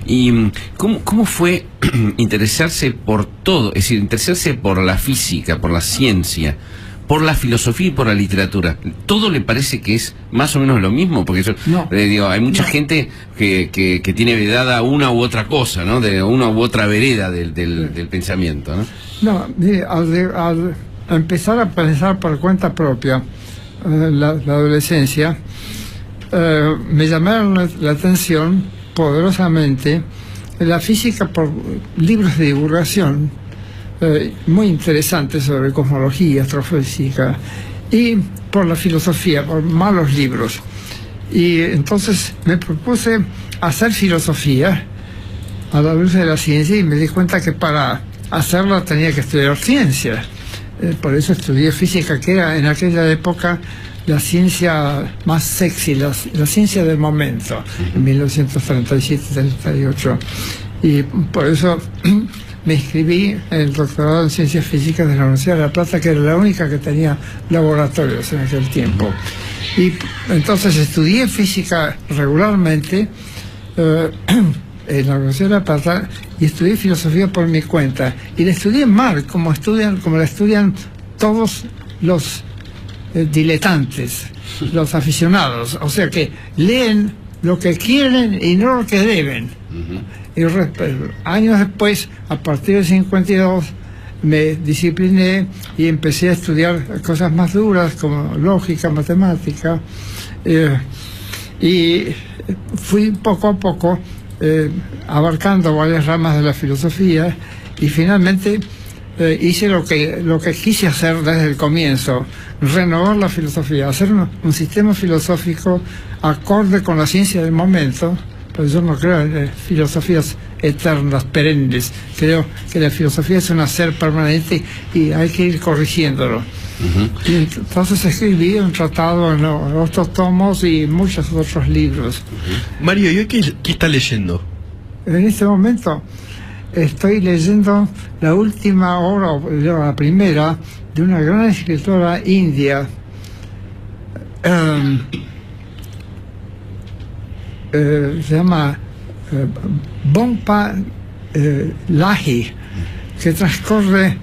¿Y cómo fue interesarse por todo? Es decir, interesarse por la física, por la ciencia, por la filosofía y por la literatura. ¿Todo le parece que es más o menos lo mismo? Porque yo, no, digo, hay mucha gente que tiene vedada una u otra cosa, ¿no? De una u otra vereda del pensamiento, ¿no? No, al empezar a pensar por cuenta propia, la adolescencia, me llamaron la atención poderosamente la física por libros de divulgación muy interesantes sobre cosmología, astrofísica, y por la filosofía, por malos libros. Y entonces me propuse hacer filosofía a la luz de la ciencia, y me di cuenta que para hacerla tenía que estudiar ciencia. Por eso estudié física, que era en aquella época la ciencia más sexy, la ciencia del momento, en 1937-38. Y por eso me inscribí en el doctorado en Ciencias Físicas de la Universidad de La Plata, que era la única que tenía laboratorios en aquel tiempo. Y entonces estudié física regularmente en la Universidad de La Plata, y estudié filosofía por mi cuenta. Y la estudié mal, como la estudian todos los diletantes, los aficionados. O sea, que leen lo que quieren y no lo que deben. Y años después, a partir del 52, me discipliné y empecé a estudiar cosas más duras como lógica, matemática, y fui poco a poco abarcando varias ramas de la filosofía, y finalmente hice lo que quise hacer desde el comienzo: renovar la filosofía, hacer un sistema filosófico acorde con la ciencia del momento. Pero yo no creo en filosofías eternas, perennes. Creo que la filosofía es un hacer permanente y hay que ir corrigiéndolo. Y entonces escribí un tratado en otros tomos y muchos otros libros. Mario, ¿y hoy qué está leyendo? En este momento estoy leyendo la última obra, la primera, de una gran escritora india, se llama Bompa Lahi, que transcurre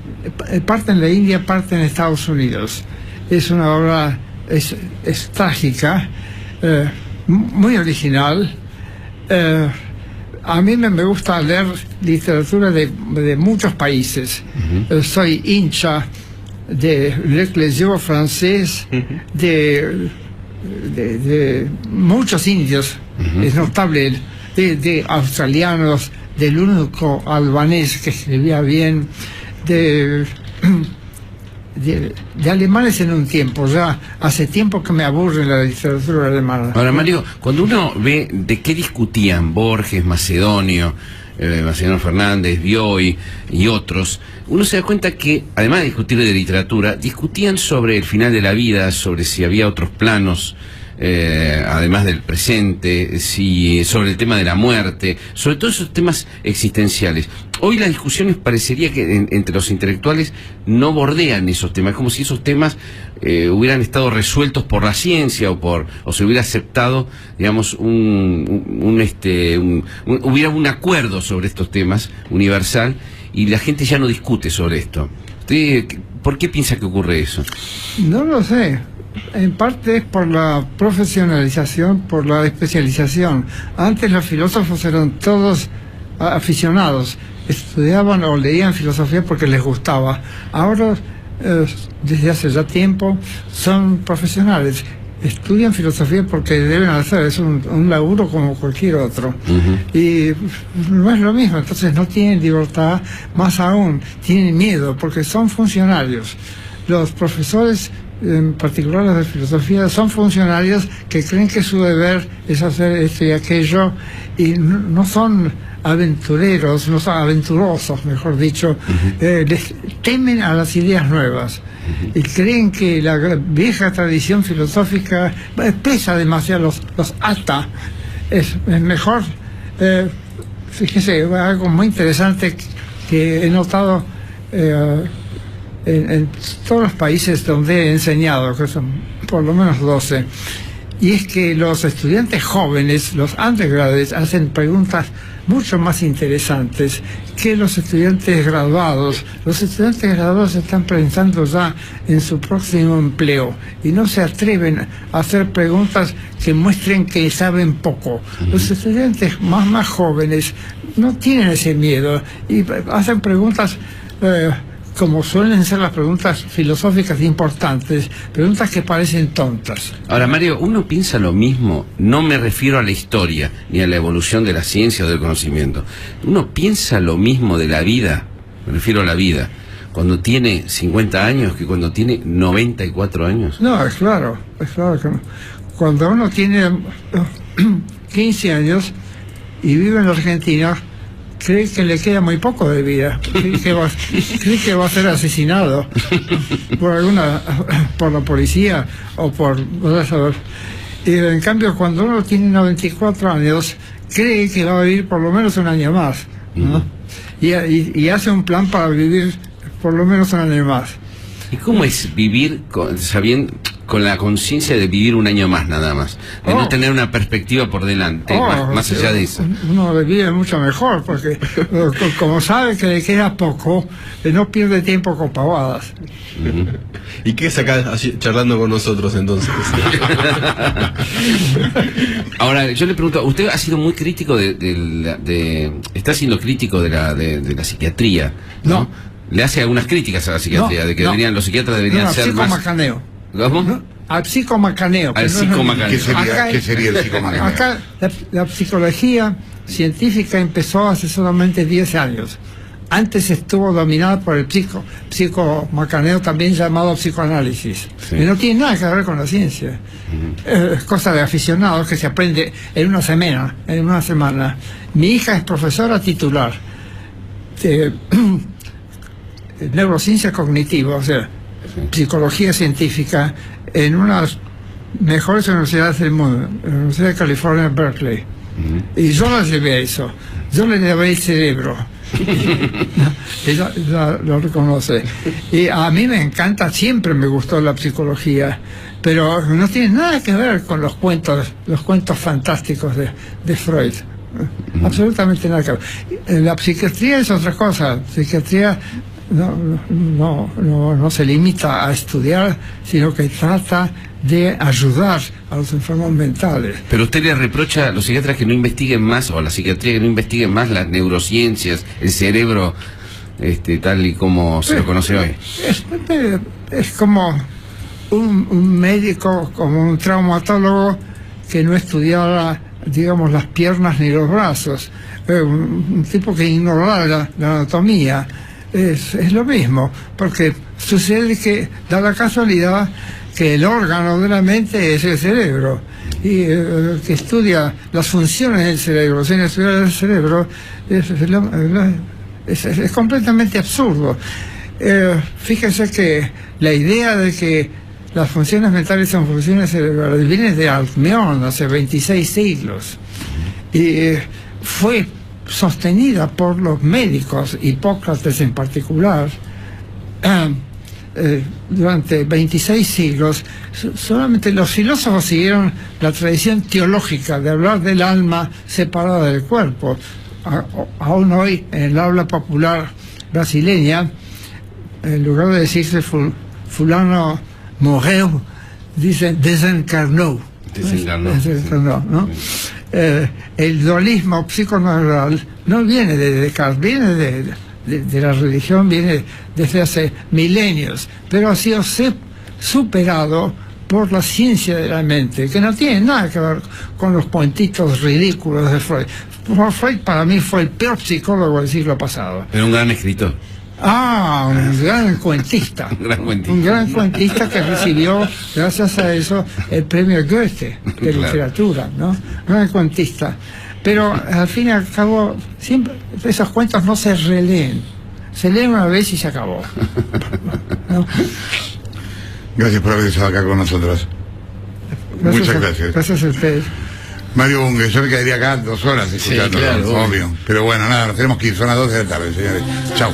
parte en la India, parte en Estados Unidos. Es una obra, es trágica, muy original. A mí me gusta leer literatura de muchos países. Soy hincha de l'Éclasion francés, de muchos indios. Es notable, de australianos, del único albanés que escribía bien, de alemanes en un tiempo. Ya hace tiempo que me aburre la literatura alemana. Ahora, Mario, cuando uno ve de qué discutían Borges, Macedonio Fernández, Bioy y otros, uno se da cuenta que, además de discutir de literatura, discutían sobre el final de la vida, sobre si había otros planos, además del presente, sobre el tema de la muerte, sobre todos esos temas existenciales. Hoy las discusiones parecería que entre los intelectuales no bordean esos temas, es como si esos temas hubieran estado resueltos por la ciencia o se hubiera aceptado, digamos, hubiera un acuerdo sobre estos temas universal, y la gente ya no discute sobre esto. ¿Usted por qué piensa que ocurre eso? No lo sé. En parte es por la profesionalización, por la especialización. Antes los filósofos eran todos aficionados, estudiaban o leían filosofía porque les gustaba. Ahora, desde hace ya tiempo, son profesionales. Estudian filosofía porque deben hacer, es un laburo como cualquier otro. Y no es lo mismo, entonces no tienen libertad, más aún, tienen miedo porque son funcionarios. Los profesores, en particular los de filosofía, son funcionarios que creen que su deber es hacer esto y aquello, y no son aventureros, no son aventurosos, mejor dicho. Les temen a las ideas nuevas y creen que la vieja tradición filosófica pesa demasiado, los ata. Es mejor, fíjese, algo muy interesante que he notado en todos los países donde he enseñado, que son por lo menos 12, y es que los estudiantes jóvenes, los undergraduates, hacen preguntas mucho más interesantes que los estudiantes graduados. Los estudiantes graduados están pensando ya en su próximo empleo y no se atreven a hacer preguntas que muestren que saben poco. Los estudiantes más jóvenes no tienen ese miedo y hacen preguntas como suelen ser las preguntas filosóficas importantes, preguntas que parecen tontas. Ahora, Mario, uno piensa lo mismo, no me refiero a la historia, ni a la evolución de la ciencia o del conocimiento. Uno piensa lo mismo de la vida, me refiero a la vida, cuando tiene 50 años que cuando tiene 94 años. No, es claro que no. Cuando uno tiene 15 años y vive en la Argentina, cree que le queda muy poco de vida, cree que va a ser asesinado por la policía o por y en cambio cuando uno tiene 94 años cree que va a vivir por lo menos un año más, ¿no? Y hace un plan para vivir por lo menos un año más. ¿Y cómo es vivir sabiendo, con la conciencia de vivir un año más nada más? De no tener una perspectiva por delante, más allá de eso. Uno vive mucho mejor, porque como sabe que le queda poco, no pierde tiempo con pavadas. ¿Y qué es acá charlando con nosotros entonces? Ahora, yo le pregunto, usted ha sido muy crítico está siendo crítico de la psiquiatría, ¿no? No. Le hace algunas críticas a la psiquiatría, de que los psiquiatras deberían ser más... Psicomacaneo. ¿Cómo? ¿No? Al psicomacaneo. Al psicomacaneo. ¿Qué sería el psicomacaneo? Acá la psicología científica empezó hace solamente 10 años. Antes estuvo dominada por el psicomacaneo, también llamado psicoanálisis. Sí. Y no tiene nada que ver con la ciencia. Es cosa de aficionados que se aprende en una semana. Mi hija es profesora titular de neurociencia cognitiva, o sea, psicología científica, en una de las mejores universidades del mundo, la Universidad de California en Berkeley. Y yo la llevé a eso, yo le llevé el cerebro. Ella lo reconoce. Y a mí me encanta, siempre me gustó la psicología, pero no tiene nada que ver con los cuentos fantásticos de Freud. Absolutamente nada que ver. La psiquiatría es otra cosa. La psiquiatría no se limita a estudiar, sino que trata de ayudar a los enfermos mentales. Pero usted le reprocha a los psiquiatras que no investiguen más, o a la psiquiatría que no investiguen más las neurociencias, el cerebro, tal y como se lo conoce hoy. Es como un médico, como un traumatólogo que no estudiara, digamos, las piernas ni los brazos, un tipo que ignorara la anatomía. Es lo mismo, porque sucede que da la casualidad que el órgano de la mente es el cerebro, y que estudia las funciones del cerebro sin estudiar el cerebro es completamente absurdo. Fíjese que la idea de que las funciones mentales son funciones cerebrales viene de Alcmeón hace 26 siglos y fue sostenida por los médicos, Hipócrates en particular, durante 26 siglos. Solamente los filósofos siguieron la tradición teológica de hablar del alma separada del cuerpo. Aún hoy, en el habla popular brasileña, en lugar de decirse fulano morreu, dicen desencarnó. Desencarnó, ¿no? El dualismo psiconeural no viene de Descartes, viene de la religión, viene desde hace milenios, pero ha sido superado por la ciencia de la mente, que no tiene nada que ver con los cuentitos ridículos de Freud. Freud para mí fue el peor psicólogo del siglo pasado. Era un gran escritor. Un gran cuentista. Un gran cuentista que recibió, gracias a eso, el premio Goethe de literatura, ¿no? Gran cuentista. Pero al fin y al cabo, siempre esos cuentos no se releen. Se leen una vez y se acabó, ¿no? Gracias por haber estado acá con nosotros. Muchas gracias. Gracias a ustedes. Mario Bunge, yo me quedaría acá 2 horas escuchando, sí, claro, obvio. Pero bueno, nada, nos tenemos que ir, son las 12 de la tarde, señores. Chau.